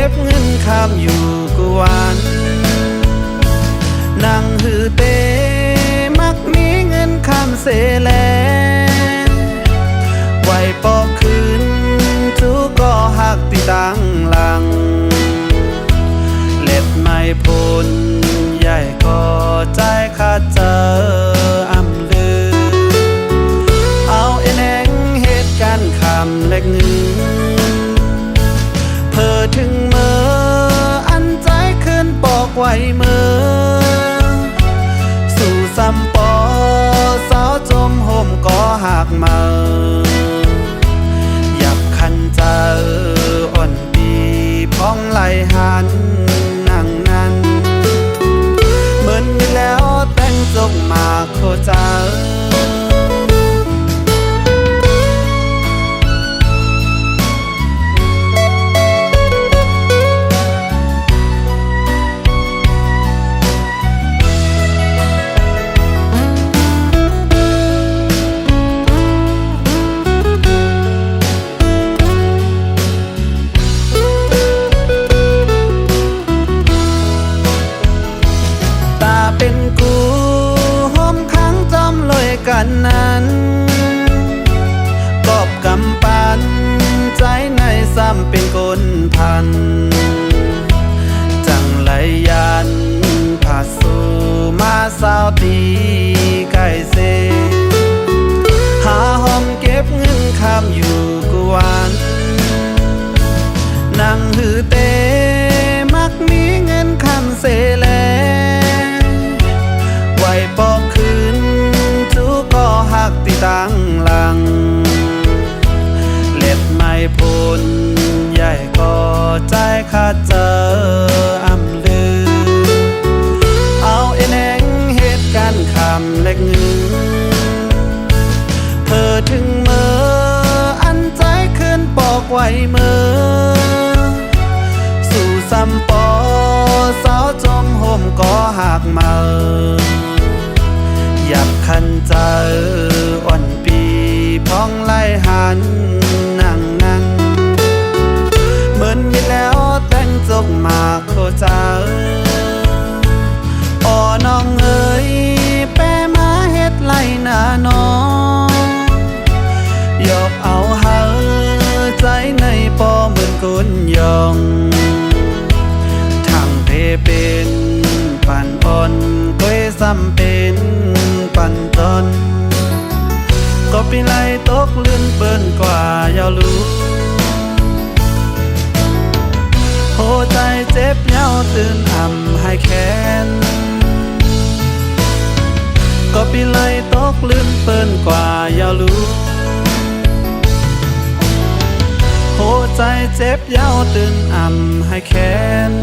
ก็บเงินข้ามอยู่กูวันนั่งหือเตมักมีเงินข้ามเสแลไหวปอกคืนทุกก็หักติตังหลังเล็บไม่พ้นใหญ่ก็ใจขาดเจออำลือเอาเอนแองเหตุการณ์คำเล็กหนึ่งเพอถึงเมื่ออันใจขึ้นปอกไว้เมื่อสู่ซ้ำปอสาวจมห่มก็หักมาหยับคันเจออ่อนปีพ้องไหลหันนั่งนั้นเหมือนมีแล้วแต่งจกมาโคเจอเป็นกูห้มค้างจำลอยกันนั้นกอบกำปันใจในซ้ำเป็นกลพันจังไหลยันผาสู่มาสาวตีไก่เซหาห้องเก็บเงินข้ามอยู่กูวันนั่งหือเตมักมีเงินข้ามเสแลปอกคืนทุกก็หักติตังหลังเล็บไม่พ้นใหญ่ก็ใจขาดเจออำลือเอาเอนแองเหตุการณ์คำเล็กหนึ่งเพอถึงเมื่ออันใจขึ้นปอกไว้เมื่อสู่ซ้ำปอสาวจมห่มก็หักมาหยับคันเจออ่อนปีพ้องไล่หันนั่งนั้นเหมือนมีแล้วแต่งจกมาโคเจออ้อน้องเอ๋ยแปมาเฮ็ดไล่หน้าน้องยอกเอาหาใจในปอเหมือนกุนยองทางเพเป็นปันอ่อนก้อยซ้ำเป็นปันตอนก็ปีไลตกเลื่อนเปิ้นกว่ายาวรู้โหใจเจ็บเย้าตื่นอ่ำให้แค้นก็ปีไลตกเลื่อนเปิ้นกว่ายาวรู้โหใจเจ็บเย้าตื่นอ่ำให้แค้น